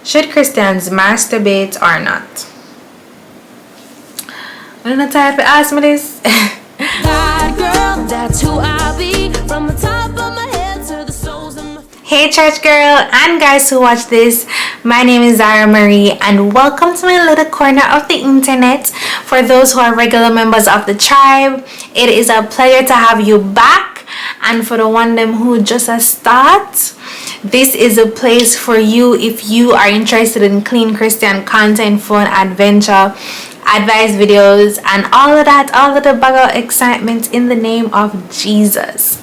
Should Christians masturbate or not? I'm not tired to ask me this. God, girl, that's who I be, from the top of my head to the soles of my... Hey church girl and guys who watch this, my name is Zhara-Marie and welcome to my little corner of the internet. For those who are regular members of the tribe, it is a pleasure to have you back, and for the one them who just a start, this is a place for you if you are interested in clean Christian content, fun, adventure, advice videos, and all of the bag of excitement in the name of Jesus.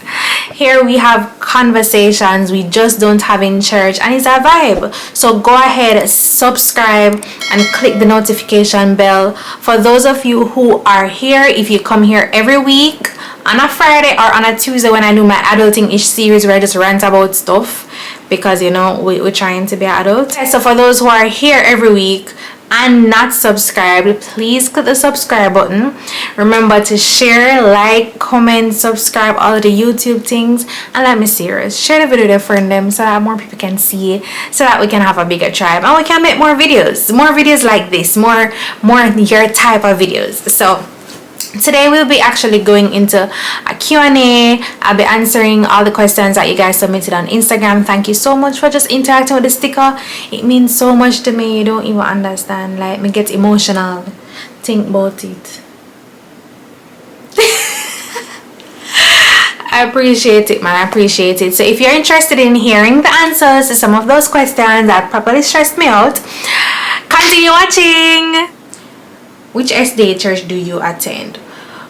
Here we have conversations we just don't have in church, and it's a vibe. So go ahead, subscribe and click the notification bell. For those of you who are here, if you come here every week on a Friday or on a Tuesday when I do my adulting-ish series where I just rant about stuff, because you know we're trying to be adult. So for those who are here every week and not subscribed, please click the subscribe button. Remember to share, like, comment, subscribe, all of the YouTube things, and let me serious, share the video with your friend them so that more people can see it, so that we can have a bigger tribe and we can make more videos like this, more your type of videos. So today we'll be actually going into a Q&A. I'll be answering all the questions that you guys submitted on Instagram. Thank you so much for just interacting with the sticker. It means so much to me. You don't even understand. Like, me get emotional. Think about it. I appreciate it, man. I appreciate it. So if you're interested in hearing the answers to some of those questions that probably stressed me out, continue watching. Which SDA church do you attend?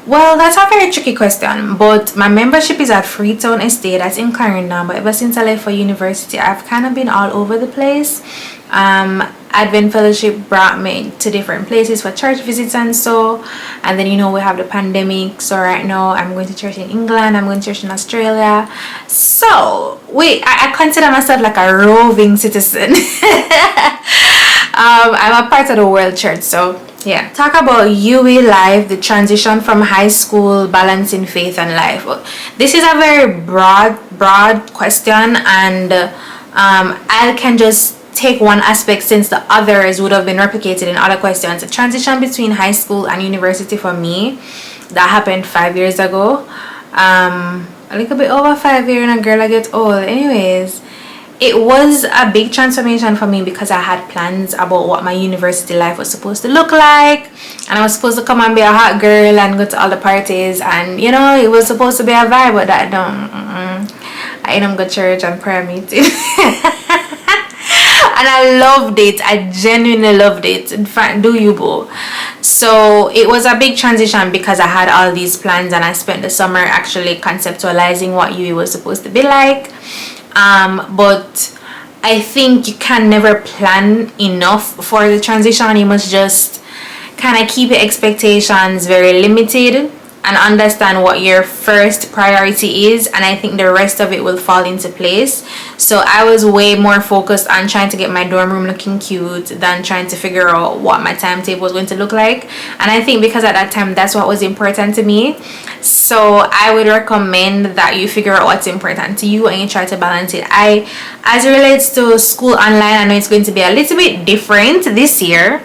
Well, that's a very tricky question, but my membership is at Freetown Estate, that's in Clarendon. But ever since I left for university, I've kind of been all over the place. Advent Fellowship brought me to different places for church visits and so, and then you know we have the pandemic, so right now I'm going to church in England, I'm going to church in Australia, so I consider myself like a roving citizen. I'm a part of the world church. So yeah, talk about UE life, the transition from high school, balancing faith and life. This is a very broad question, and I can just take one aspect since the others would have been replicated in other questions. The transition between high school and university for me, that happened 5 years ago. A little bit over 5 years and a girl I get old. Anyways, it was a big transformation for me because I had plans about what my university life was supposed to look like, and I was supposed to come and be a hot girl and go to all the parties, and you know it was supposed to be a vibe, but that I don't go to church and prayer meeting. And I loved it. I genuinely loved it. In fact, do you boo? So it was a big transition because I had all these plans, and I spent the summer actually conceptualizing what UE was supposed to be like. But I think you can never plan enough for the transition. You must just kind of keep your expectations very limited and understand what your first priority is, and I think the rest of it will fall into place. So I was way more focused on trying to get my dorm room looking cute than trying to figure out what my timetable was going to look like, and I think because at that time that's what was important to me. So I would recommend that you figure out what's important to you and you try to balance it. As it relates to school online, I know it's going to be a little bit different this year,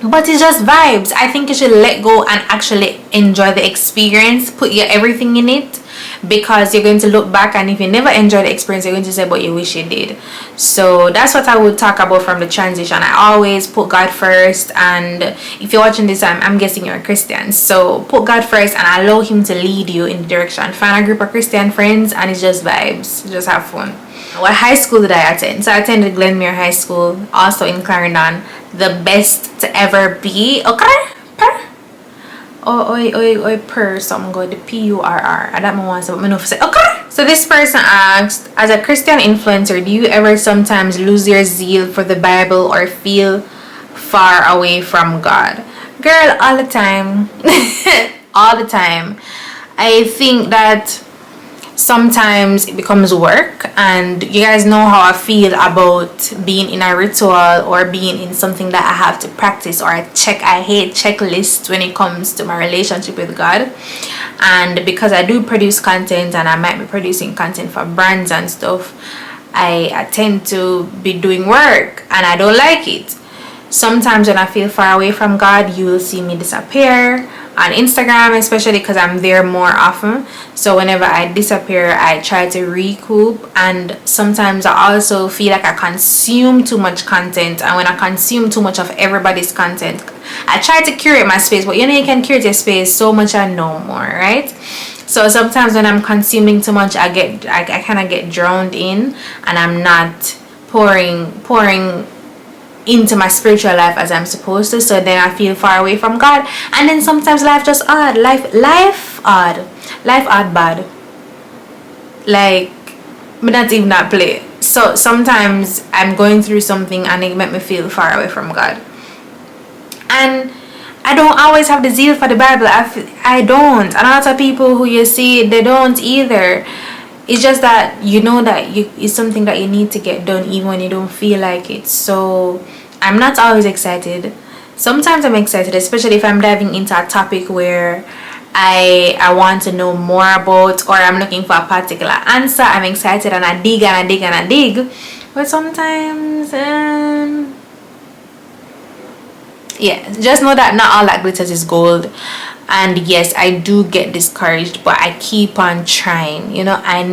but it's just vibes. I think you should let go and actually enjoy the experience, put your everything in it, because you're going to look back, and if you never enjoy the experience, you're going to say but you wish you did. So that's what I would talk about from the transition. I always put God first, and if you're watching this, I'm guessing you're a Christian, so put God first and allow him to lead you in the direction. Find a group of Christian friends and it's just vibes, just have fun. What high school did I attend? So I attended Glenmere High School, also in Clarendon. The best to ever be. Okay? Per something good. The PURR. I don't know what to say. Okay? So this person asked, as a Christian influencer, do you ever sometimes lose your zeal for the Bible or feel far away from God? Girl, all the time. All the time. I think that sometimes it becomes work, and you guys know how I feel about being in a ritual or being in something that I have to practice or I hate checklists when it comes to my relationship with God. And because I do produce content, and I might be producing content for brands and stuff, I tend to be doing work and I don't like it. Sometimes when I feel far away from God, you will see me disappear on Instagram, especially because I'm there more often. So whenever I disappear, I try to recoup, and sometimes I also feel like I consume too much content, and when I consume too much of everybody's content, I try to curate my space, but you know, you can curate your space so much and no more, right? So sometimes when I'm consuming too much, I kind of get drowned in, and I'm not pouring into my spiritual life as I'm supposed to. So then I feel far away from God, and then sometimes life just odd, life odd bad, like, but not even that play. So sometimes I'm going through something and it make me feel far away from God, and I don't always have the zeal for the Bible. I don't, and a lot of people who you see, they don't either. It's just that you know that it's something that you need to get done even when you don't feel like it. So I'm not always excited. Sometimes I'm excited, especially if I'm diving into a topic where I want to know more about, or I'm looking for a particular answer. I'm excited and I dig and I dig and I dig. But sometimes yeah, just know that not all that glitters is gold. And yes, I do get discouraged, but I keep on trying. You know, I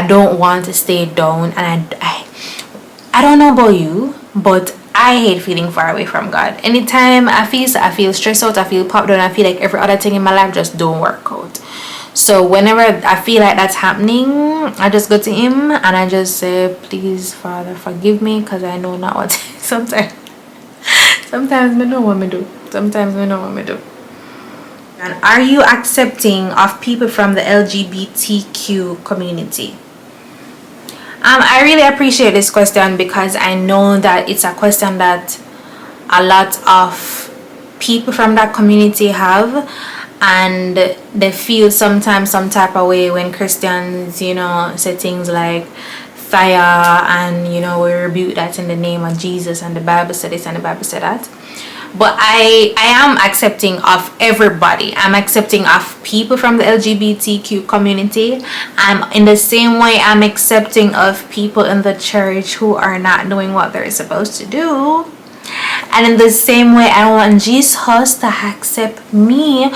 don't want to stay down, and I don't know about you, but I hate feeling far away from God. Anytime I feel stressed out, I feel popped down, I feel like every other thing in my life just don't work out. So whenever I feel like that's happening, I just go to him and I just say, please, Father, forgive me, because I know not what sometimes I know what me do. And are you accepting of people from the LGBTQ community? I really appreciate this question, because I know that it's a question that a lot of people from that community have, and they feel sometimes some type of way when Christians, you know, say things like fire, and you know, we rebuke that in the name of Jesus, and the Bible said this and the Bible said that. But I am accepting of everybody. I'm accepting of people from the LGBTQ community. I'm in the same way I'm accepting of people in the church who are not doing what they're supposed to do. And in the same way, I want Jesus to accept me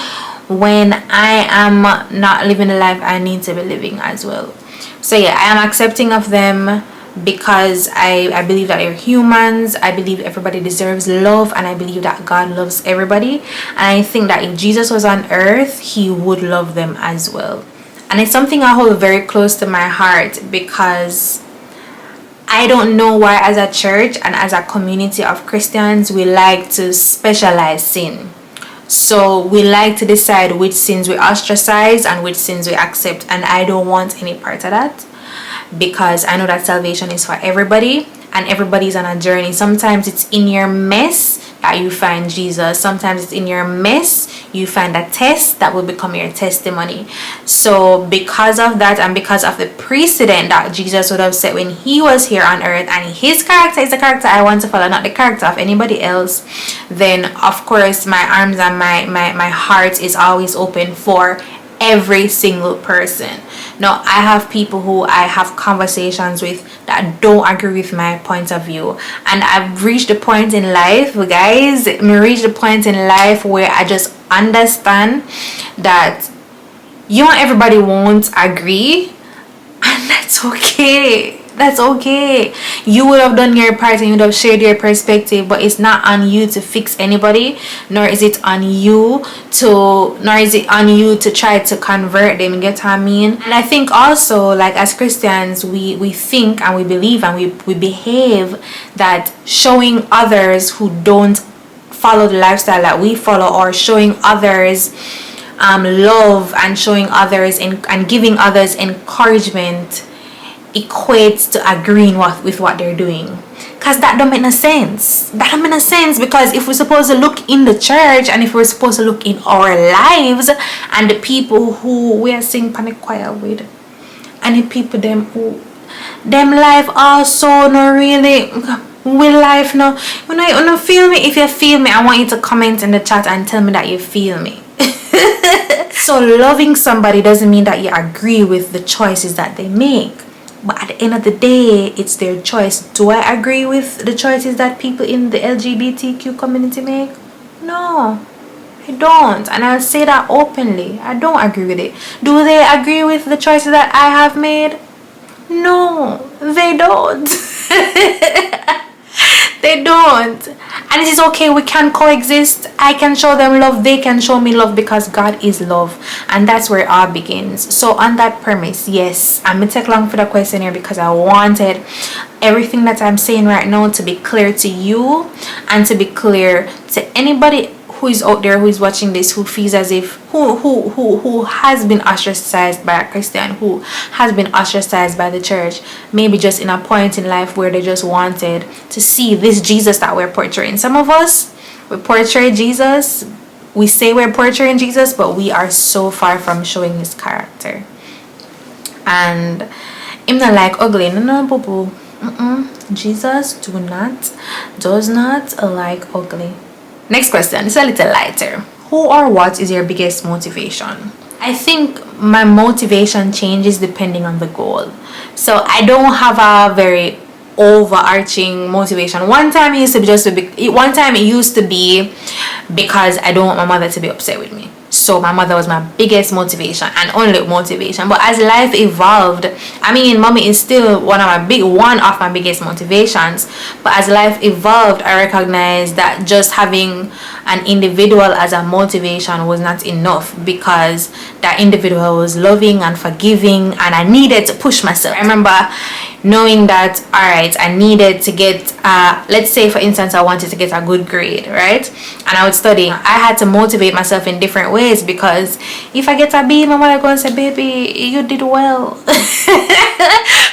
when I am not living the life I need to be living as well. So yeah, I am accepting of them, because I believe that they're humans. I believe everybody deserves love, and I believe that God loves everybody, and I think that if Jesus was on earth, he would love them as well. And it's something I hold very close to my heart, because I don't know why as a church and as a community of Christians we like to specialize sin. So we like to decide which sins we ostracize and which sins we accept, and I don't want any part of that, because I know that salvation is for everybody, and everybody's on a journey. Sometimes it's in your mess that you find Jesus. Sometimes it's in your mess you find a test that will become your testimony. So because of that, and because of the precedent that Jesus would have set when he was here on earth, and his character is the character I want to follow, not the character of anybody else, then of course my arms and my heart is always open for every single person. Now, I have people who I have conversations with that don't agree with my point of view, and I've reached a point in life, guys, where I just understand that everybody won't agree, and that's okay. You would have done your part and you would have shared your perspective, but it's not on you to fix anybody, nor is it on you to try to convert them. You get what I mean? And I think also, like, as Christians, we think and we believe and we behave that showing others who don't follow the lifestyle that we follow, or showing others love, and showing others and giving others encouragement, equates to agreeing with what they're doing. Because that don't make no sense. Because if we're supposed to look in the church, and if we're supposed to look in our lives, and the people who we are singing panic choir with, and the people them who them life also no really will life no, when you feel me. If you feel me, I want you to comment in the chat and tell me that you feel me. So loving somebody doesn't mean that you agree with the choices that they make. But at the end of the day, it's their choice. Do I agree with the choices that people in the LGBTQ community make? No, I don't. And I'll say that openly. I don't agree with it. Do they agree with the choices that I have made? No, they don't. They don't. And it is okay. We can coexist. I can show them love. They can show me love, because God is love. And that's where it all begins. So on that premise, yes, I'm going to take long for the question here, because I wanted everything that I'm saying right now to be clear to you, and to be clear to anybody who is out there, who is watching this, who feels as if who has been ostracized by a Christian, who has been ostracized by the church, maybe just in a point in life where they just wanted to see this Jesus that we're portraying. Some of us, we portray Jesus, we say we're portraying Jesus, but we are so far from showing his character. And I'm not like ugly, no boo boo. Jesus does not like ugly. Next question, it's a little lighter. Who or what is your biggest motivation? I think my motivation changes depending on the goal. So I don't have a very overarching motivation. One time it used to be because I don't want my mother to be upset with me. So my mother was my biggest motivation and only motivation. But as life evolved, I mean, mommy is still one of my biggest motivations. But as life evolved, I recognized that just having an individual as a motivation was not enough, because that individual was loving and forgiving, and I needed to push myself. I remember knowing that, all right, I needed to get let's say for instance I wanted to get a good grade, right? And I would study. I had to motivate myself in different ways, because if I get a B, my mother gonna say, baby, you did well.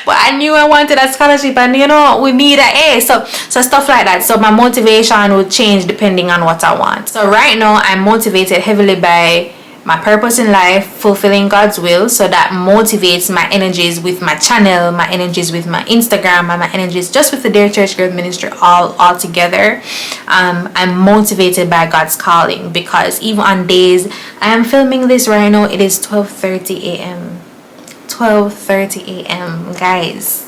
But I knew I wanted a scholarship, and we need an A, so stuff like that. So my motivation would change depending on what I want. So right now I'm motivated heavily by my purpose in life, fulfilling God's will. So that motivates my energies with my channel, my energies with my Instagram, and my energies just with the Dear Church Girl Ministry all together. I'm motivated by God's calling, because even on days I am filming this right now, it is 12:30 a.m. 12:30 a.m. guys.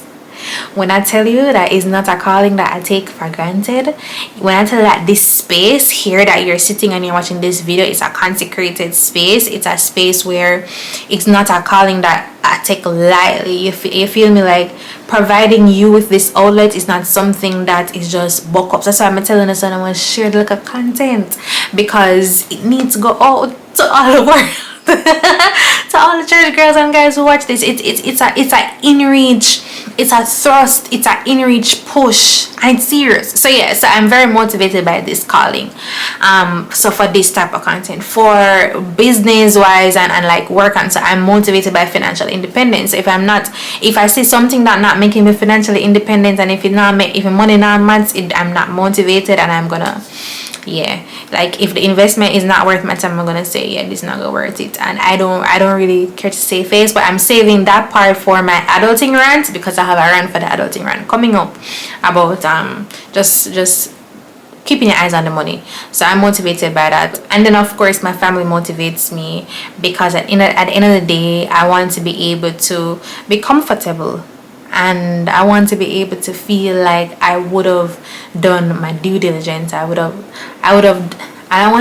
When I tell you that is not a calling that I take for granted, when I tell you that this space here that you're sitting and you're watching this video is a consecrated space, it's a space where it's not a calling that I take lightly. You feel me? Like, providing you with this outlet is not something that is just buck up. That's why I'm telling us that I want to share the little content, because it needs to go out to all the world. To all the church girls and guys who watch this, it's a in-reach, it's a thrust, it's a in-reach push, and it's serious. So yeah, so I'm very motivated by this calling. So for this type of content, for business wise and like work, and so I'm motivated by financial independence. If I see something that not making me financially independent, and if money not match it, I'm not motivated, and I'm gonna, yeah, like if the investment is not worth my time, I'm gonna say, yeah, this is not worth it. And I don't really care to save face, but I'm saving that part for my adulting rant, because I have a rant for the adulting rant coming up about just keeping your eyes on the money. So I'm motivated by that. And then of course my family motivates me, because at the end of the day, I want to be able to be comfortable, and I want to be able to feel like I would have done my due diligence. I want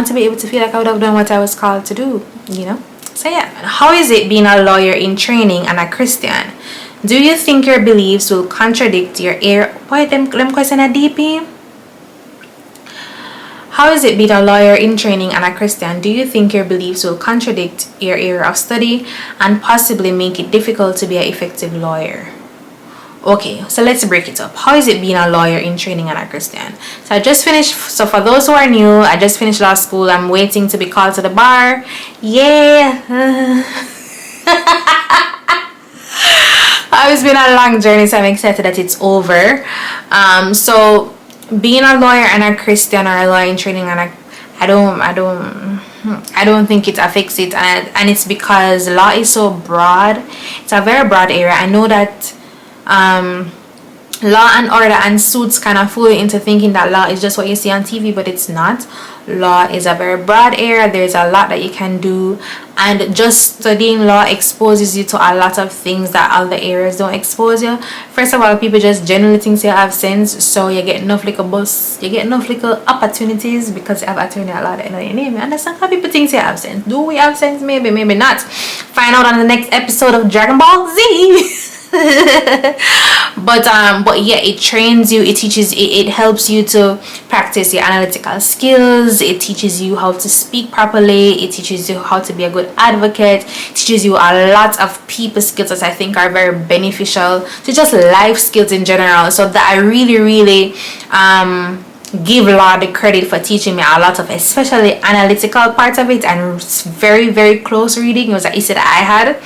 to be able to feel like I would have done what I was called to do, So yeah, how is it being a lawyer in training and a Christian? Do you think your beliefs will contradict your them question a DP? How is it being a lawyer in training and a Christian? Do you think your beliefs will contradict your area of study and possibly make it difficult to be an effective lawyer? Okay, so let's break it up. How is it being a lawyer in training and a Christian? So I just finished, so for those who are new, I just finished law school. I'm waiting to be called to the bar. Yeah. It's been a long journey, so I'm excited that it's over. So being a lawyer and a Christian, or a lawyer in training, and I don't think it affects it, and it's because law is so broad. It's a very broad area. I know that Law and Order and Suits kind of fool you into thinking that law is just what you see on TV, but it's not. Law is a very broad area. There's a lot that you can do, and just studying law exposes you to a lot of things that other areas don't expose you. First of all, people just generally think you have sense, so you get enough little opportunities because you have attorney at law that you know your name. You understand how people think you have sense? Do we have sense? Maybe, maybe not. Find out on the next episode of Dragon Ball Z. but yeah, it trains you, it teaches, it helps you to practice your analytical skills, it teaches you how to speak properly, it teaches you how to be a good advocate, it teaches you a lot of people skills that I think are very beneficial to just life skills in general. So that I really give law the credit for teaching me a lot of, especially analytical parts of it, and very close reading. It was an issue that I had,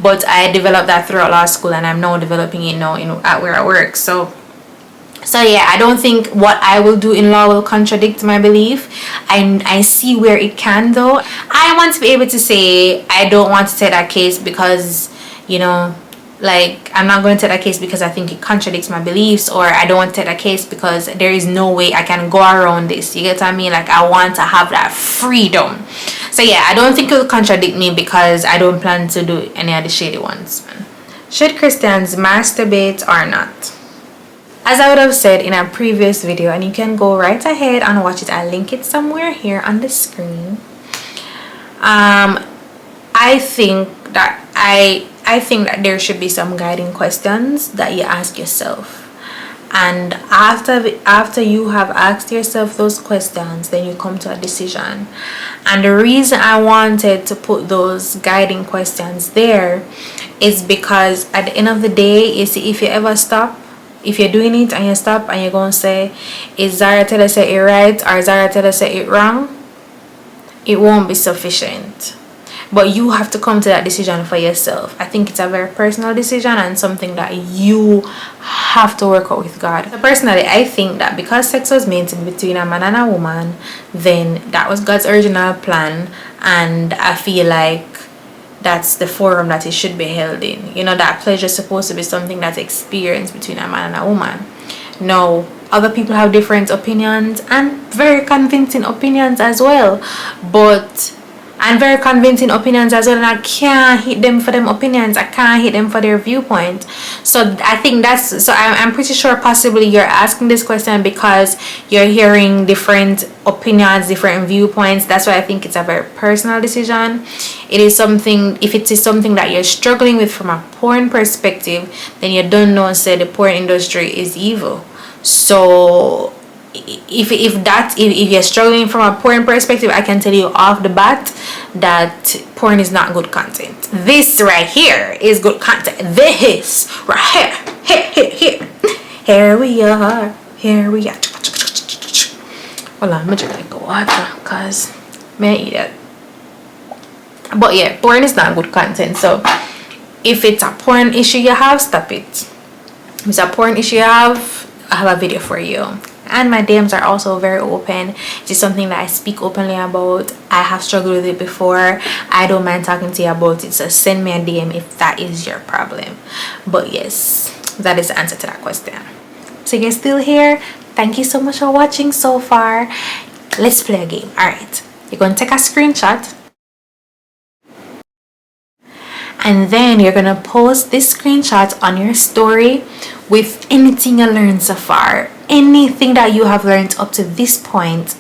but I developed that throughout law school, and I'm now developing it now at where I work. So yeah, I don't think what I will do in law will contradict my belief. I see where it can, though. I want to be able to say I don't want to take that case because, you know, like, I'm not going to take that case because I think it contradicts my beliefs, or I don't want to take that case because there is no way I can go around this. You get what I mean? Like, I want to have that freedom. So yeah, I don't think it will contradict me because I don't plan to do any of the shady ones. Should Christians masturbate or not? As I would have said in a previous video, and you can go right ahead and watch it, I'll link it somewhere here on the screen. I think that there should be some guiding questions that you ask yourself, and after you have asked yourself those questions, then you come to a decision. And the reason I wanted to put those guiding questions there is because at the end of the day, you see, if you ever stop, if you're doing it and you stop and you're going to say, is Zara tell us it right or Zara tell us it wrong, it won't be sufficient. But you have to come to that decision for yourself. I think it's a very personal decision and something that you have to work out with God. So personally, I think that because sex was made to be between a man and a woman, then that was God's original plan, and I feel like that's the forum that it should be held in. You know, that pleasure is supposed to be something that's experienced between a man and a woman. No, other people have different opinions, and very convincing opinions as well, and I can't hit them for them opinions. I can't hit them for their viewpoint. So I think I'm pretty sure possibly you're asking this question because you're hearing different opinions, different viewpoints. That's why I think it's a very personal decision. It is something, if it is something that you're struggling with from a porn perspective, then you don't know, say the porn industry is evil. So if you're struggling from a porn perspective, I can tell you off the bat that porn is not good content. This right here is good content. This right here we are. Hold on, I'm gonna drink like water because may I eat it. But yeah, porn is not good content. So if it's a porn issue you have, stop it. If it's a porn issue you have, I have a video for you. And my DMs are also very open. It is something that I speak openly about. I have struggled with it before. I don't mind talking to you about it. So send me a DM if that is your problem. But yes, that is the answer to that question. So you're still here. Thank you so much for watching so far. Let's play a game. Alright. You're going to take a screenshot. And then you're going to post this screenshot on your story with anything you learned so far. Anything that you have learned up to this point,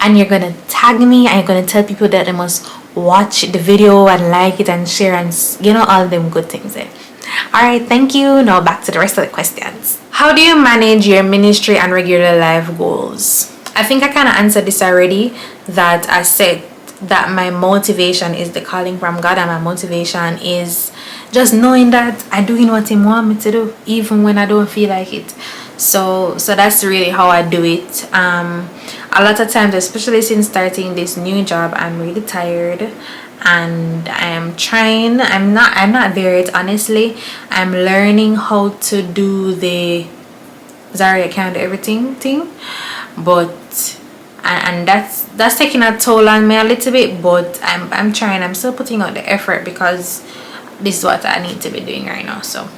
and you're gonna tag me, and you're gonna tell people that they must watch the video and like it and share and, you know, all them good things there. All right, thank you. Now back to the rest of the questions. How do you manage your ministry and regular life goals? I think I kind of answered this already, that I said that my motivation is the calling from God, and my motivation is just knowing that I'm doing what He wants me to do even when I don't feel like it. So that's really how I do it. A lot of times, especially since starting this new job, I'm really tired, and I'm not there yet, honestly. I'm learning how to do the Zara, I can't do everything thing, but and that's taking a toll on me a little bit, but I'm trying. I'm still putting out the effort because this is what I need to be doing right now. So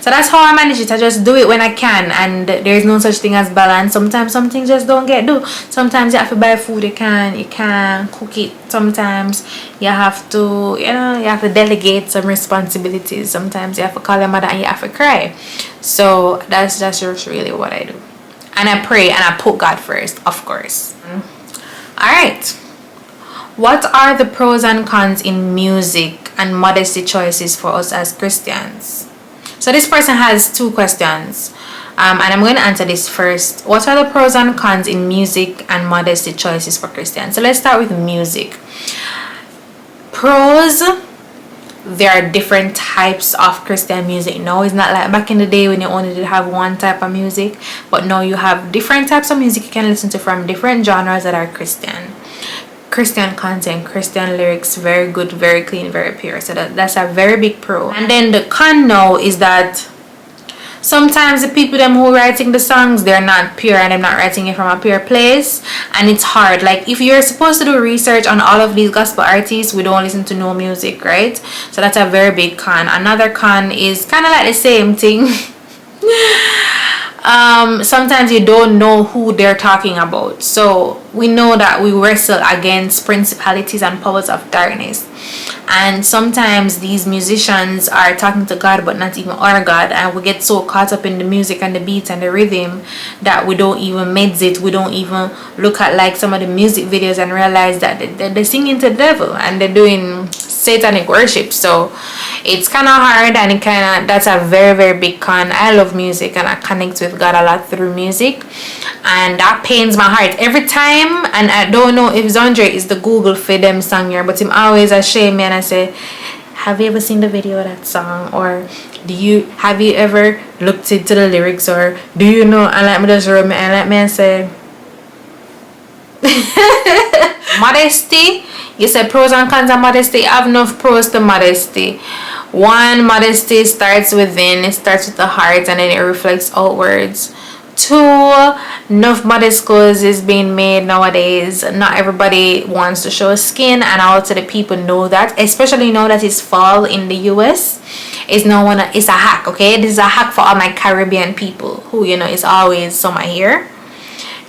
So that's how I manage it. I just do it when I can, and there's no such thing as balance. Sometimes some things just don't get do. Sometimes you have to buy food, you can cook it. Sometimes you have to, you have to delegate some responsibilities. Sometimes you have to call your mother and you have to cry. So that's just really what I do. And I pray and I put God first, of course. Alright. What are the pros and cons in music and modesty choices for us as Christians? So this person has 2 questions, and I'm going to answer this first. What are the pros and cons in music and modesty choices for Christians? So let's start with music. Pros: there are different types of Christian music now. It's not like back in the day when you only did have one type of music, but now you have different types of music you can listen to from different genres that are Christian content, Christian lyrics, very good, very clean, very pure. So that's a very big pro. And then the con now is that sometimes the people them who writing the songs, they're not pure, and they're not writing it from a pure place, and it's hard. Like, if you're supposed to do research on all of these gospel artists, we don't listen to no music, right? So that's a very big con. Another con is kind of like the same thing. Sometimes you don't know who they're talking about. So we know that we wrestle against principalities and powers of darkness, and sometimes these musicians are talking to God but not even our God, and we get so caught up in the music and the beats and the rhythm that we don't even meditate. We don't even look at like some of the music videos and realize that they're singing to the devil and they're doing satanic worship. So it's kind of hard, and that's a very, very big con. I love music and I connect with God a lot through music, and that pains my heart every time. And I don't know if Xaundre is the Google for them song here, but him always shame me and I say, have you ever seen the video of that song, or have you ever looked into the lyrics, or do you know? And let me just rub me and let me say modesty. You said pros and cons of modesty. I have enough pros to modesty. 1, modesty starts within. It starts with the heart and then it reflects outwards. 2, enough modest clothes is being made nowadays. Not everybody wants to show skin, and also the people know that, especially now that it's fall in the US. It's a hack, okay? This is a hack for all my Caribbean people who, it's always summer here.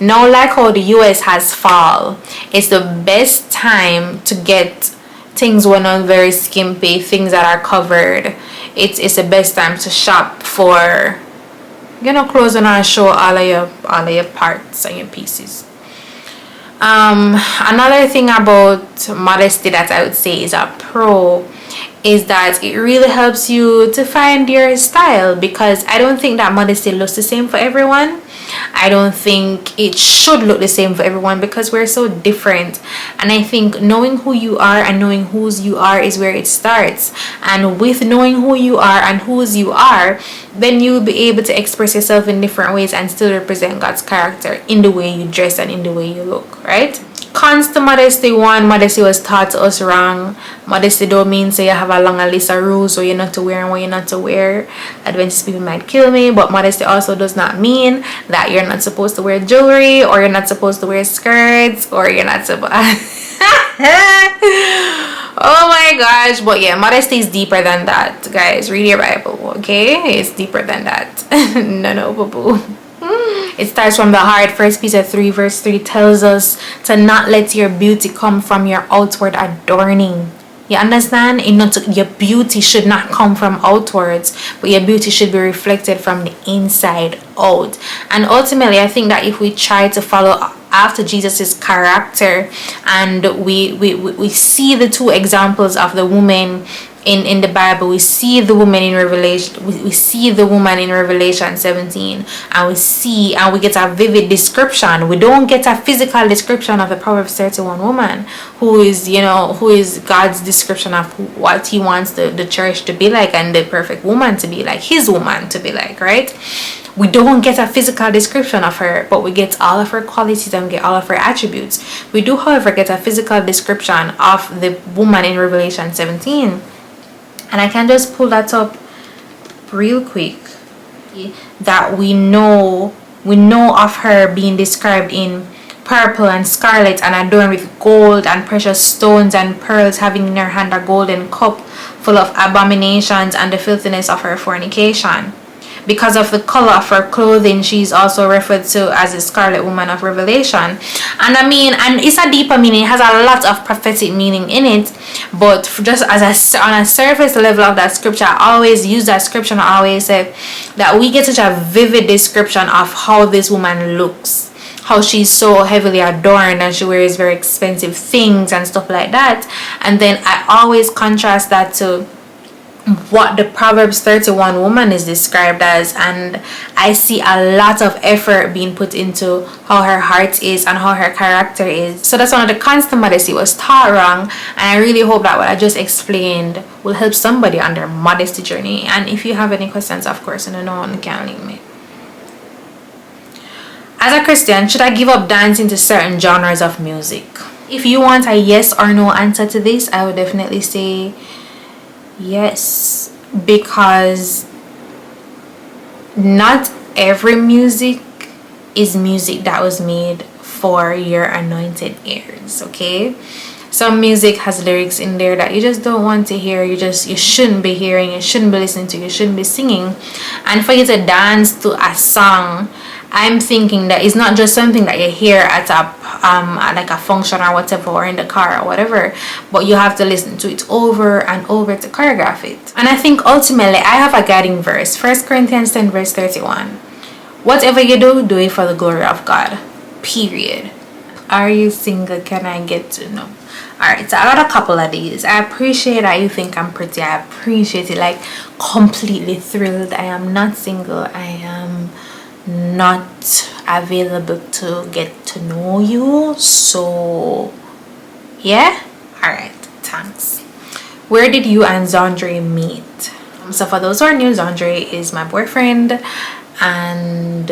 Now, like how the US has fall, it's the best time to get things when on very skimpy, things that are covered. It's the best time to shop for, clothes and show all of your parts and your pieces. Another thing about modesty that I would say is a pro is that it really helps you to find your style, because I don't think that modesty looks the same for everyone. I don't think it should look the same for everyone, because we're so different. And I think knowing who you are and knowing whose you are is where it starts. And with knowing who you are and whose you are, then you'll be able to express yourself in different ways and still represent God's character in the way you dress and in the way you look, right? Cons to modesty. 1, modesty was taught to us wrong. Modesty don't mean say you have a long list of rules what you're not to wear and what you're not to wear. Adventist people might kill me, but modesty also does not mean that you're not supposed to wear jewelry, or you're not supposed to wear skirts, or you're not supposed oh my gosh. But yeah, modesty is deeper than that, guys. Read your Bible, okay? It's deeper than that. no boo-boo. It starts from the heart. 1 Peter 3 verse 3 tells us to not let your beauty come from your outward adorning. You understand? Your beauty should not come from outwards, but your beauty should be reflected from the inside out. And ultimately, I think that if we try to follow after Jesus's character, and we see the 2 examples of the woman in the Bible, we see the woman in Revelation, we see the woman in Revelation 17, and we get a vivid description. We don't get a physical description of the Proverbs 31 woman, who is God's description of what he wants the church to be like, and the perfect woman to be like, his woman to be like, right? We don't get a physical description of her, but we get all of her qualities and we get all of her attributes. We do, however, get a physical description of the woman in Revelation 17. And I can just pull that up real quick. That we know of her being described in purple and scarlet and adorned with gold and precious stones and pearls, having in her hand a golden cup full of abominations and the filthiness of her fornication. because of the color of her clothing, she's also referred to as the Scarlet Woman of Revelation. And I mean, and it's a deeper meaning. It has a lot of prophetic meaning in it. But just on a surface level of that scripture, I always use that scripture and I always say that we get such a vivid description of how this woman looks, how she's so heavily adorned and she wears very expensive things and stuff like that. And then I always contrast that to what the Proverbs 31 woman is described as, and I see a lot of effort being put into how her heart is and how her character is. So that's one of the constant modesty was taught wrong, and I really hope that what I just explained will help somebody on their modesty journey. And if you have any questions, of course, no one can leave me. As a Christian, should I give up dancing to certain genres of music? If you want a yes or no answer to this, I would definitely say yes, because not every music is music that was made for your anointed ears, okay? Some music has lyrics in there that you just don't want to hear, you shouldn't be hearing, you shouldn't be listening to, you shouldn't be singing. And for you to dance to a song, I'm thinking that it's not just something that you hear at like a function or whatever, or in the car or whatever, but you have to listen to it over and over to choreograph it. And I think ultimately I have a guiding verse, 1 Corinthians 10 verse 31. Whatever you do, do it for the glory of God, period. Are you single? Can I get to know? Alright, so I got a couple of these. I appreciate that you think I'm pretty. I appreciate it, like completely thrilled. I am not single. I am not available to get to know you, so yeah. All right, thanks. Where did you and Xaundre meet? So for those who are new, Xaundre is my boyfriend, and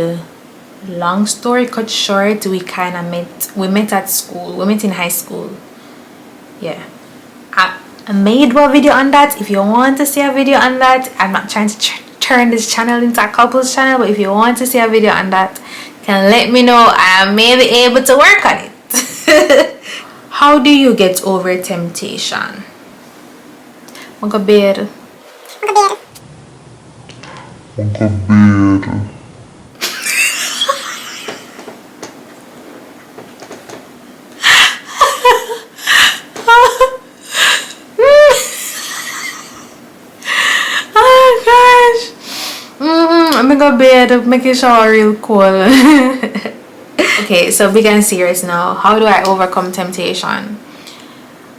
long story cut short, we met at school. We met in high school. Yeah, I made one video on that. If you want to see a video on that, I'm not trying to turn this channel into a couples channel, but if you want to see a video on that, can let me know. I may be able to work on it. How do you get over temptation? Go bed. I'm gonna go bed, make it shower real cool. Okay, so big and serious now. How do I overcome temptation?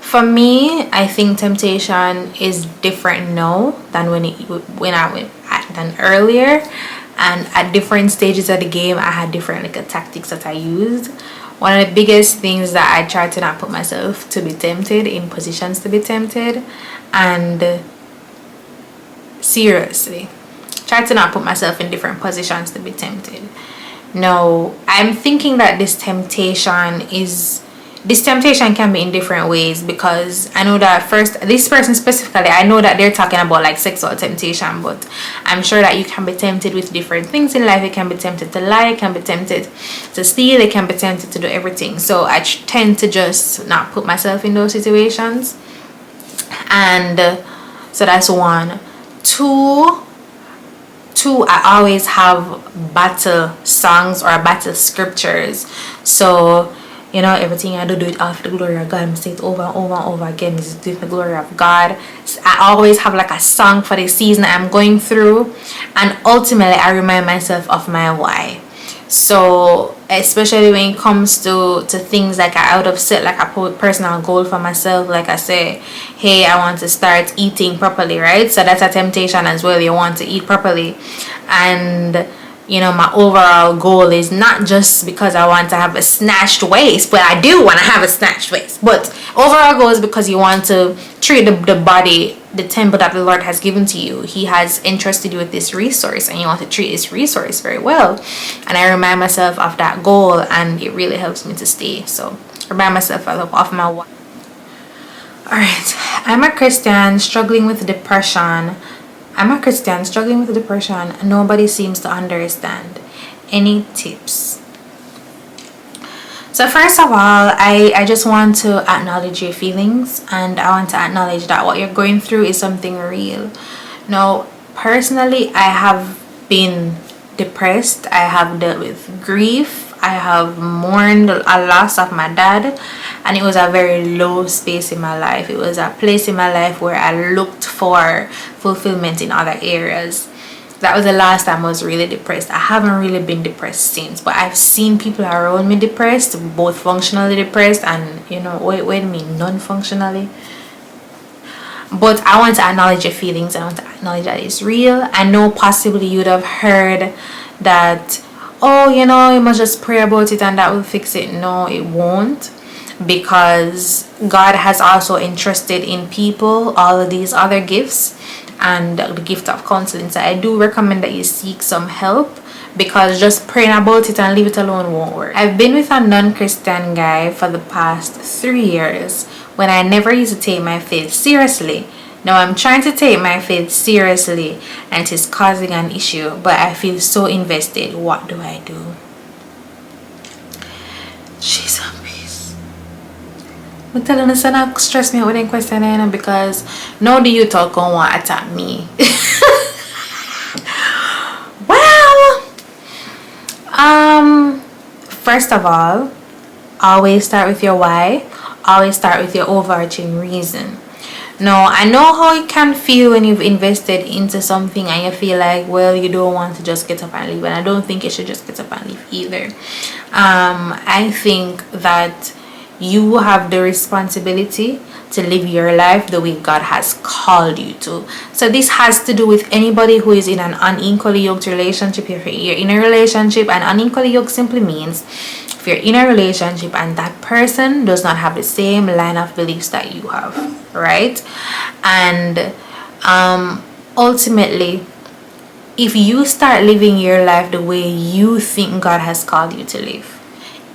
For me, I think temptation is different now than than earlier, and at different stages of the game I had different tactics that I used. One of the biggest things that I try to not put myself to be tempted in positions to be tempted, and seriously try to not put myself in different positions to be tempted. No, I'm thinking that this temptation can be in different ways, because I know that this person specifically, I know that they're talking about like sexual temptation, but I'm sure that you can be tempted with different things in life. You can be tempted to lie, you can be tempted to steal, you can be tempted to do everything. So I tend to just not put myself in those situations. And so that's one. Two, I always have battle songs or battle scriptures. So, you know, everything I do it off the glory of God. I say it over and over and over again. This is doing the glory of God. So I always have like a song for the season I'm going through. And ultimately, I remind myself of my why. So, especially when it comes to things like I would have set like a personal goal for myself. Like I say, hey, I want to start eating properly, right? So that's a temptation as well. You want to eat properly. And you know, my overall goal is not just because I want to have a snatched waist, but I do want to have a snatched waist. But overall goal is because you want to treat the body, the temple that the Lord has given to you. He has entrusted you with this resource, and you want to treat this resource very well. And I remind myself of that goal, and it really helps me to stay. So remind myself of my why. Alright, I'm a Christian struggling with depression. Nobody seems to understand. Any tips? So first of all, I just want to acknowledge your feelings, and I want to acknowledge that what you're going through is something real. Now, personally, I have been depressed. I have dealt with grief. I have mourned a loss of my dad, and it was a very low space in my life. It was a place in my life where I looked for fulfillment in other areas. That was the last time I was really depressed. I haven't really been depressed since, but I've seen people around me depressed, both functionally depressed and, you know, wait a minute, non-functionally. But I want to acknowledge your feelings. I want to acknowledge that it's real. I know possibly you'd have heard that, oh, you know, you must just pray about it and that will fix it. No, it won't, because God has also entrusted in people all of these other gifts and the gift of counseling. So I do recommend that you seek some help, because just praying about it and leave it alone won't work. I've been with a non-Christian guy for the past 3 years when I never used to take my faith seriously. Now I'm trying to take my faith seriously and it is causing an issue, but I feel so invested. What do I do? She's on peace. I'm telling you, son, not stress me out with any question, because now the youth all gonna want to attack me. Well, first of all, always start with your why. Always start with your overarching reason. Now, I know how it can feel when you've invested into something and you feel like, well, you don't want to just get up and leave. And I don't think you should just get up and leave either. I think that you have the responsibility to live your life the way God has called you to. So this has to do with anybody who is in an unequally yoked relationship. If you're in a relationship, and unequally yoked simply means if you're in a relationship and that person does not have the same line of beliefs that you have, right? And ultimately, if you start living your life the way you think God has called you to live,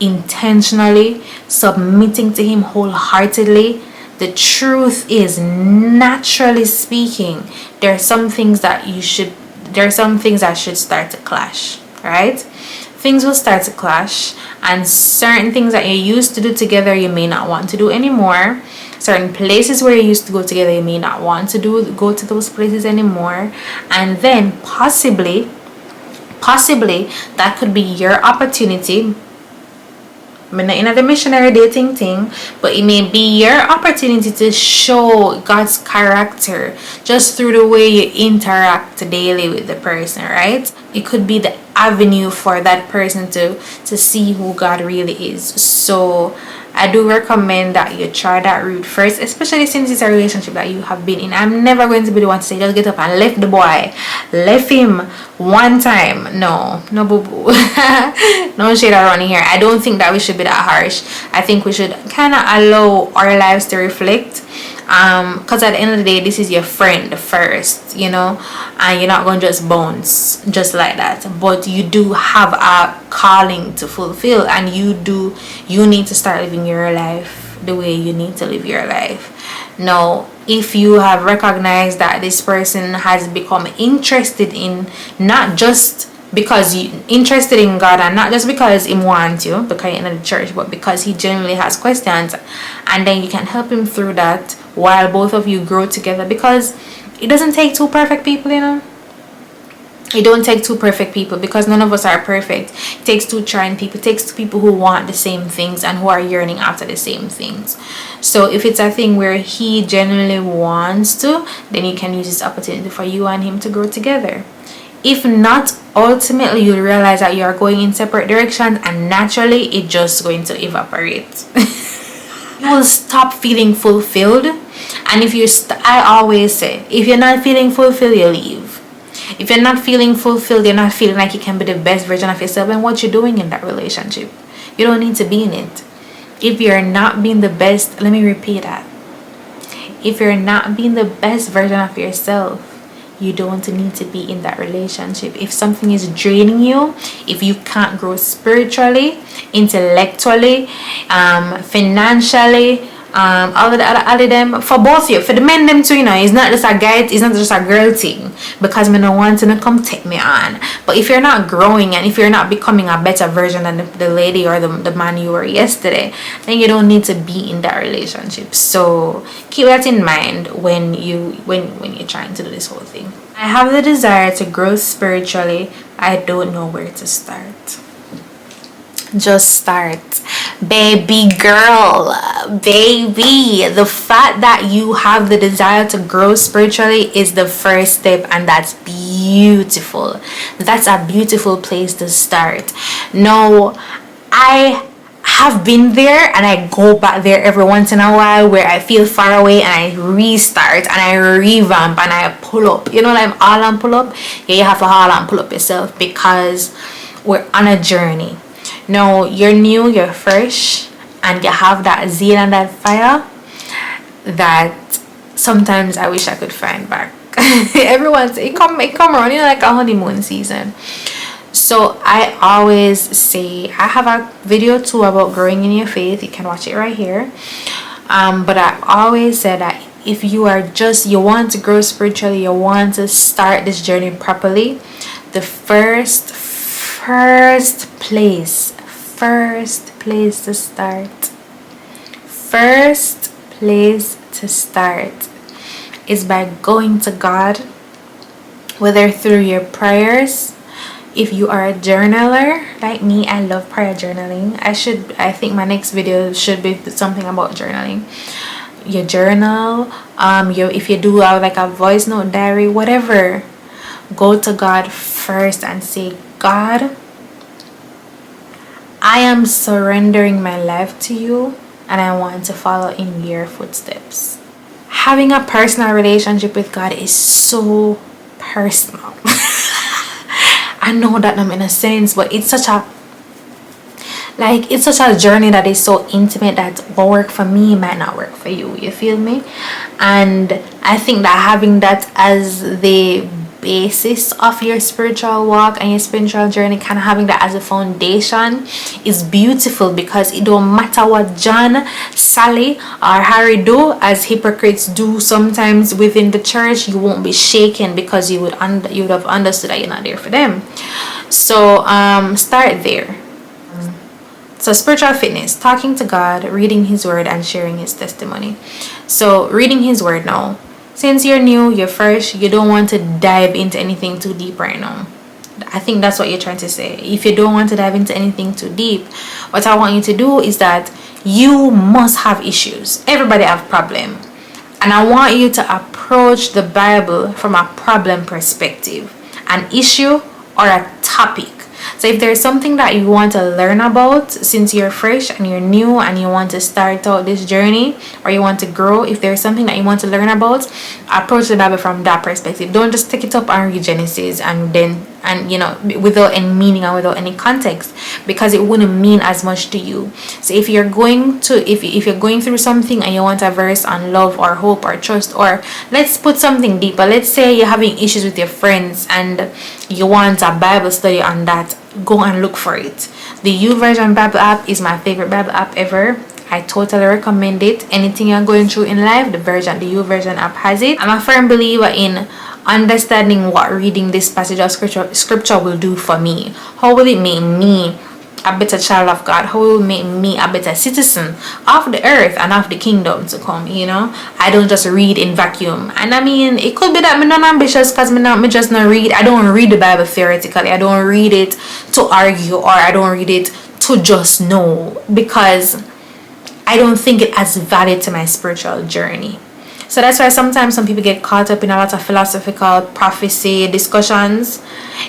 intentionally submitting to Him wholeheartedly, the truth is, naturally speaking, there are some things that should start to clash, right? Things will start to clash, and certain things that you used to do together you may not want to do anymore. Certain places where you used to go together you may not want to go to those places anymore. And then possibly that could be your opportunity. I'm not in the missionary dating thing, but it may be your opportunity to show God's character just through the way you interact daily with the person, right? It could be the avenue for that person to see who God really is. So I do recommend that you try that route first, especially since it's a relationship that you have been in. I'm never going to be the one to say just get up and left the boy, left him one time. No boo boo. No shade around here. I don't think that we should be that harsh. I think we should kind of allow our lives to reflect, because at the end of the day, this is your friend first, you know, and you're not going to just bounce just like that. But you do have a calling to fulfill, and you need to start living your life the way you need to live your life. Now, if you have recognized that this person has become interested in, not just because you interested in God, and not just because He wants you because you're in the church, but because He genuinely has questions, and then you can help him through that while both of you grow together. Because it doesn't take two perfect people, you know. It don't take two perfect people, because none of us are perfect. It takes two trying people. It takes two people who want the same things and who are yearning after the same things. So if it's a thing where he genuinely wants to, then you can use this opportunity for you and him to grow together. If not, ultimately you'll realize that you are going in separate directions, and naturally it's just going to evaporate. You will stop feeling fulfilled. And if I always say, if you're not feeling fulfilled, you leave. If you're not feeling fulfilled, you're not feeling like you can be the best version of yourself, and what you're doing in that relationship, you don't need to be in it. If you're not being the best, let me repeat that. If you're not being the best version of yourself, you don't need to be in that relationship. If something is draining you, if you can't grow spiritually, intellectually, financially, all of them, for both of you, for the men them too, you know, it's not just a guy, it's not just a girl thing, because me no want to come take me on. But if you're not growing, and if you're not becoming a better version than the lady or the man you were yesterday, then you don't need to be in that relationship. So keep that in mind when you're trying to do this whole thing. I have the desire to grow spiritually. I don't know where to start. Just start, baby girl, baby. The fact that you have the desire to grow spiritually is the first step, and that's beautiful. That's a beautiful place to start. No, I have been there, and I go back there every once in a while where I feel far away, and I restart and I revamp and I pull up. You know, like all and pull up. Yeah, you have to haul and pull up yourself, because we're on a journey. No, you're new, you're fresh, and you have that zeal and that fire that sometimes I wish I could find back. Everyone's it come around, you know, like a honeymoon season. So I always say, I have a video too about growing in your faith. You can watch it right here. But I always say that if you are you want to grow spiritually, you want to start this journey properly, the first place to start is by going to God, whether through your prayers. If you are a journaler like me, I love prayer journaling. I think my next video should be something about journaling. Your journal, if you do like a voice note diary, whatever, go to God first and say, God, I am surrendering my life to you, and I want to follow in your footsteps. Having a personal relationship with God is so personal. I know that I'm in a sense, but it's such a journey that is so intimate that what work for me might not work for you. You feel me? And I think that having that as the basis of your spiritual walk and your spiritual journey, kind of having that as a foundation, is beautiful, because it don't matter what John, Sally, or Harry do, as hypocrites do sometimes within the church, you won't be shaken, because you would have understood that you're not there for them. So start there. So spiritual fitness, talking to God, reading his word, and sharing his testimony. So reading his word now. Since you're new, you're fresh, you don't want to dive into anything too deep right now. I think that's what you're trying to say. If you don't want to dive into anything too deep, what I want you to do is that you must have issues. Everybody have problem. And I want you to approach the Bible from a problem perspective, an issue or a topic. So if there's something that you want to learn about, since you're fresh and you're new and you want to start out this journey, or you want to grow, if there's something that you want to learn about, approach the Bible from that perspective. Don't just take it up and read Genesis and without any meaning and without any context, because it wouldn't mean as much to you. So if you're going through something and you want a verse on love or hope or trust, or let's put something deeper, let's say you're having issues with your friends and you want a Bible study on that, go and look for it. The YouVersion Bible app is my favorite Bible app ever. I totally recommend it. Anything you're going through in life, the YouVersion app has it. I'm a firm believer in understanding what reading this passage of scripture will do for me. How will it make me a better child of God? How will it make me a better citizen of the earth and of the kingdom to come? I don't just read in vacuum. And I mean, it could be that I'm not ambitious, because me just not read. I don't read the Bible theoretically. I don't read it to argue, or I don't read it to just know, because I don't think it adds value to my spiritual journey. So that's why sometimes some people get caught up in a lot of philosophical prophecy discussions.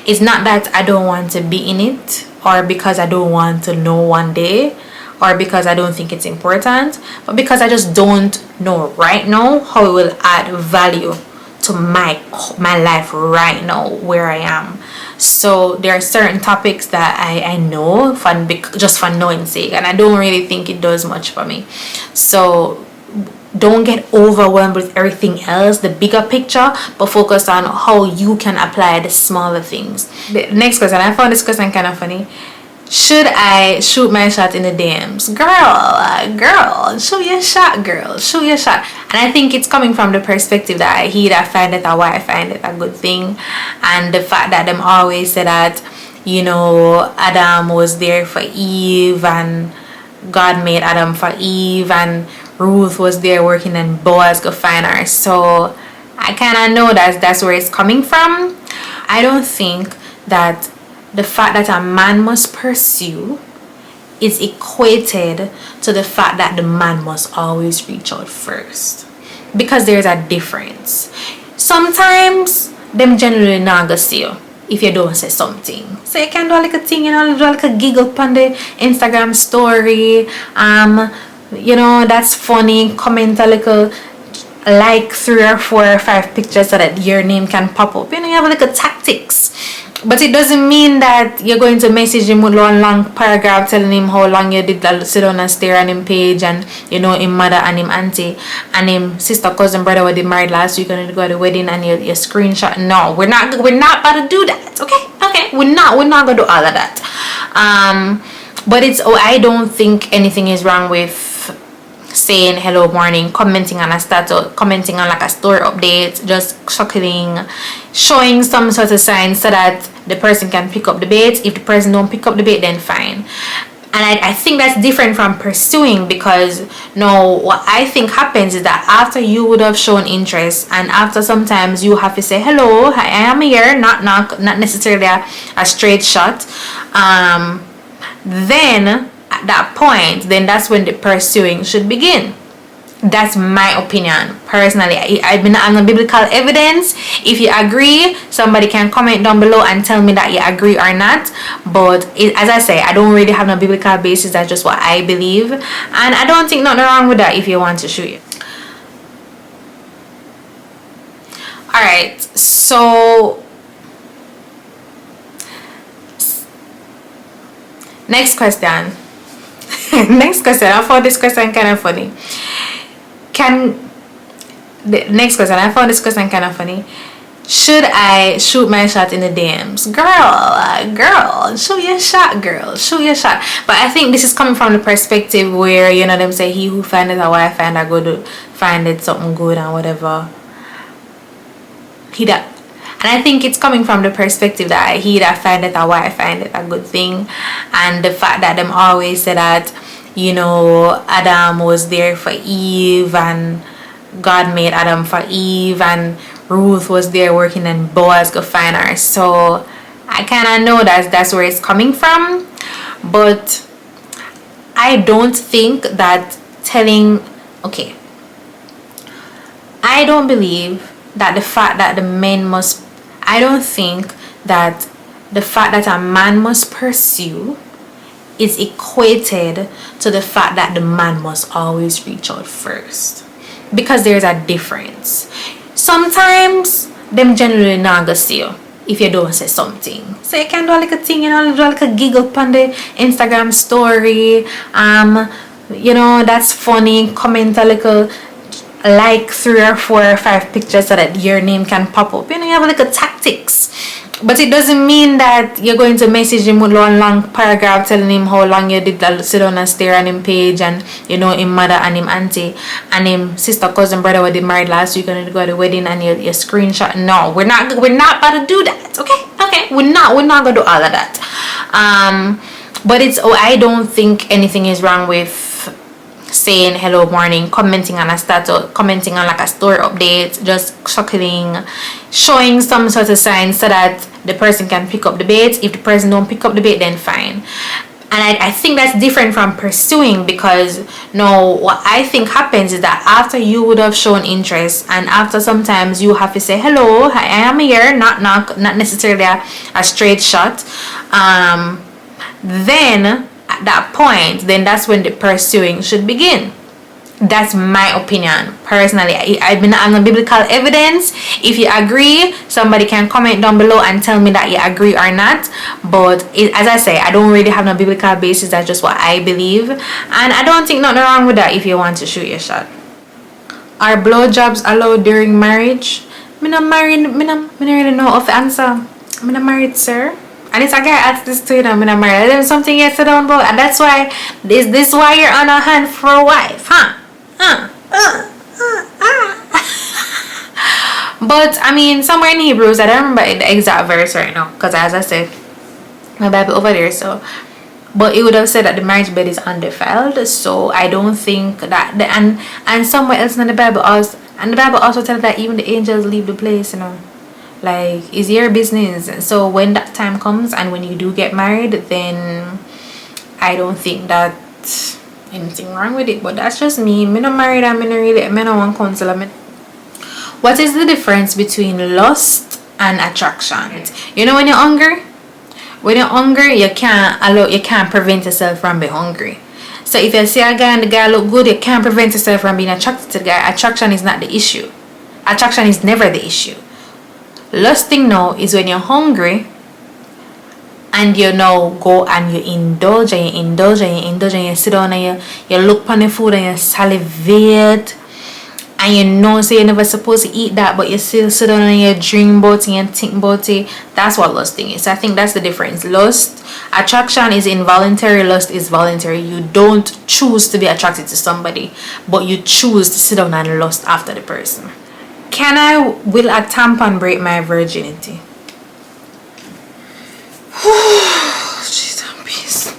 It's not that I don't want to be in it, or because I don't want to know one day, or because I don't think it's important, but because I just don't know right now how it will add value to my life right now where I am. So there are certain topics that I know just for knowing sake, and I don't really think it does much for me. So don't get overwhelmed with everything else, the bigger picture, but focus on how you can apply the smaller things. The next question, I found this question kind of funny. Should I shoot my shot in the DMs? Girl, shoot your shot, girl. Shoot your shot. And I think it's coming from the perspective that I hear that find it, or why I find it a good thing. And the fact that them always say that, Adam was there for Eve, and God made Adam for Eve, and Ruth was there working, and Boaz could find her. So I kind of know that's where it's coming from. I don't think that the fact that a man must pursue is equated to the fact that the man must always reach out first, because there's a difference. Sometimes them generally not gonna see you if you don't say something. So you can do a little thing, do a little giggle on the Instagram story, that's funny, comment a little, like 3 or 4 or 5 pictures so that your name can pop up. You have a little tactics. But it doesn't mean that you're going to message him with one long paragraph telling him how long you did sit down and stare at him page, and him mother and him auntie and him sister, cousin, brother were they married last week and you go to the wedding and you screenshot. No, we're not about to do that. Okay, we're not gonna do all of that. But I don't think anything is wrong with saying hello, morning, commenting on a status, commenting on like a story update, just chuckling, showing some sort of signs so that the person can pick up the bait. If the person don't pick up the bait, then fine. And I think that's different from pursuing, because what I think happens is that after you would have shown interest, and after sometimes you have to say hello, hi, I am here, not necessarily a straight shot, then at that point, then that's when the pursuing should begin. That's my opinion personally. I've been on the biblical evidence. If you agree, somebody can comment down below and tell me that you agree or not. But as I say, I don't really have no biblical basis. That's just what I believe, and I don't think nothing wrong with that if you want to shoot it. Alright, so next question. I found this question kind of funny. Should I shoot my shot in the DMs? Girl, shoot your shot, girl. Shoot your shot. But I think this is coming from the perspective where, them say, he who findeth a wife find a good, findeth something good and whatever. And I think it's coming from the perspective that he that findeth a wife findeth a good thing. And the fact that them always say that, Adam was there for Eve, and God made Adam for Eve, and Ruth was there working and Boaz could find her. So I kind of know that's where it's coming from. But I don't think that I don't believe that the fact that I don't think that the fact that a man must pursue is equated to the fact that the man must always reach out first, because there's a difference. Sometimes them generally not gonna see you if you don't say something. So you can do a little thing, do a little giggle on the Instagram story, that's funny, comment a little, like 3 or 4 or 5 pictures so that your name can pop up. You have a little tactics. But it doesn't mean that you're going to message him with one long paragraph telling him how long you did sit down and stare at him page, and him mother and him auntie and him sister, cousin, brother were they married last week and you go to the wedding and you screenshot. No, we're not about to do that. Okay, we're not gonna do all of that. But I don't think anything is wrong with saying hello, morning, commenting on a status, commenting on like a story update, just chuckling, showing some sort of signs so that the person can pick up the bait. If the person don't pick up the bait, then fine. And I think that's different from pursuing, because what I think happens is that after you would have shown interest, and after sometimes you have to say hello, hi, I am here, not necessarily a straight shot, then at that point, then that's when the pursuing should begin. That's my opinion personally. I've been on the biblical evidence. If you agree, somebody can comment down below and tell me that you agree or not. But as I say, I don't really have no biblical basis. That's just what I believe, and I don't think nothing wrong with that if you want to shoot your shot. Are blowjobs allowed during marriage? Me not married. Me not really know of the answer. I'm not married, sir. And it's a guy asked this to you, I'm not married. There's something you sit down about, and that's why this why you're on a hand for a wife, huh? But I mean, somewhere in Hebrews, I don't remember the exact verse right now, because as I said, my Bible over there, so. But it would have said that the marriage bed is undefiled, so I don't think that and somewhere else in the Bible also, And the Bible also tells that even the angels leave the place, you know. Like, it's your business. So when that time comes and when you do get married, then I don't think that anything wrong with it. But that's just me. Me not married and me not want counsel. What is the difference between lust and attraction? You know, when you're hungry, you can't prevent yourself from being hungry. So if you see a guy and the guy look good, you can't prevent yourself from being attracted to the guy. Attraction is not the issue. Attraction is never the issue. Lusting now is when you're hungry and you now go and you indulge and you sit down and you look on the food and you salivate. And you know, so you're never supposed to eat that, but you still sit down and you dream about it and you think about it. That's what lusting is. So I think that's the difference. Attraction is involuntary. Lust is voluntary. You don't choose to be attracted to somebody, but you choose to sit down and lust after the person. Will a tampon break my virginity? Jesus, peace.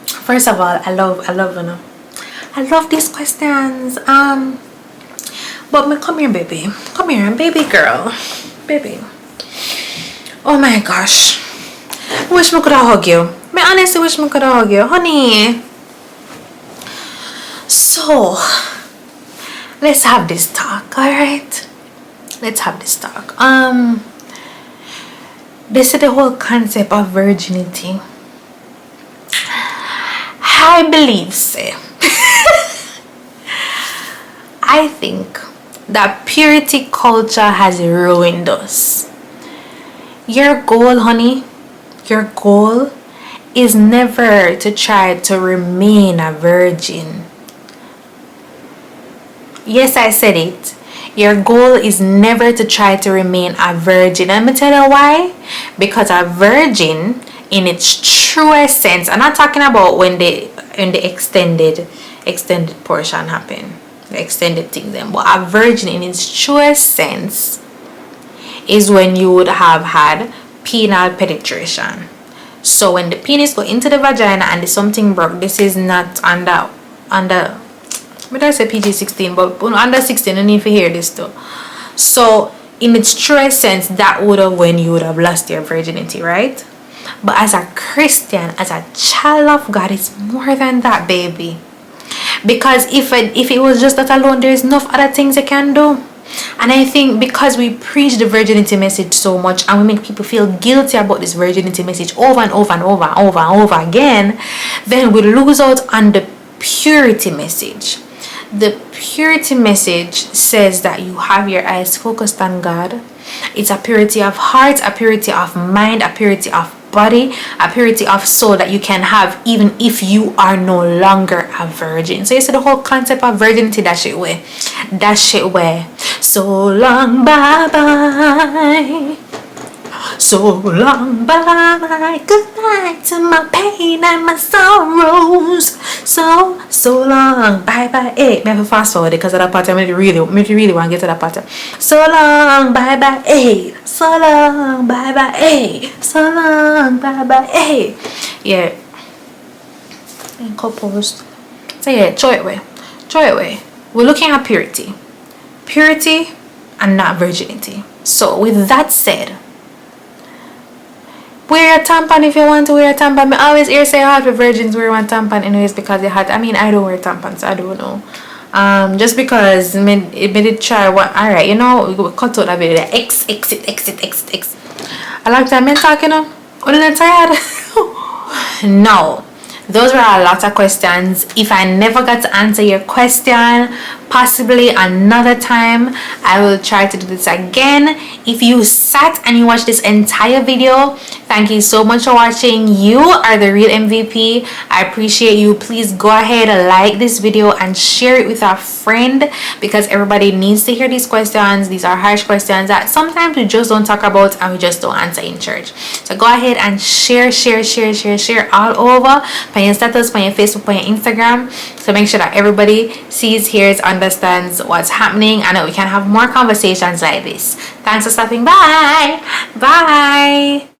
First of all, I love these questions. But come here, baby. Come here, baby girl. Baby. Oh my gosh. I wish I could have hugged you. I honestly wish I could have hugged you, honey. So, let's have this talk, alright? Let's have this talk. This is the whole concept of virginity. I believe, say, I think that purity culture has ruined us. Your goal, honey, your goal is never to try to remain a virgin. Yes, I said it. Your goal is never to try to remain a virgin. Let me tell you why. Because a virgin, in its truest sense, I'm not talking about when the extended portion happen, the extended thing then, but a virgin in its truest sense is when you would have had penile penetration. So when the penis go into the vagina and the something broke, this is not under but I say PG-16, but under 16 you need to hear this too. So in its truest sense, that would have when you would have lost your virginity, right? But as a Christian, as a child of God, it's more than that, baby. Because if it was just that alone, there's enough other things you can do. And I think because we preach the virginity message so much and we make people feel guilty about this virginity message over and over and over and over and over again, then we lose out on the purity message. The purity message says that you have your eyes focused on God. It's a purity of heart, a purity of mind, a purity of body, a purity of soul that you can have even if you are no longer a virgin. So you see the whole concept of virginity, that shit where so long, bye bye, so long, bye bye, goodbye to my pain and my sorrows, so long, bye bye. Hey, me have to fast forward because of that part. I really want to get to that part. So long, bye bye, hey, so long, bye bye, hey, so long, bye bye, hey. Yeah, and composed. So yeah, throw it away. We're looking at purity and not virginity. So with that said, wear a tampon if you want to wear a tampon. I always hear say half the virgins wear one tampon anyways because they had. I mean, I don't wear tampons, so I don't know. Just because it made it try one. Alright, you know, we cut out a bit of exit. I like that men talking now. Are you not tired? No. Those were a lot of questions. If I never got to answer your question, possibly another time I will try to do this again. If you sat and you watched this entire video, thank you so much for watching. You are the real MVP. I appreciate you. Please go ahead and like this video and share it with a friend because everybody needs to hear these questions. These are harsh questions that sometimes we just don't talk about and we just don't answer in church. So go ahead and share all over on your status, on your Facebook, on your Instagram, so make sure that everybody sees, hears, understands what's happening and that we can have more conversations like this. Thanks for stopping by. Bye.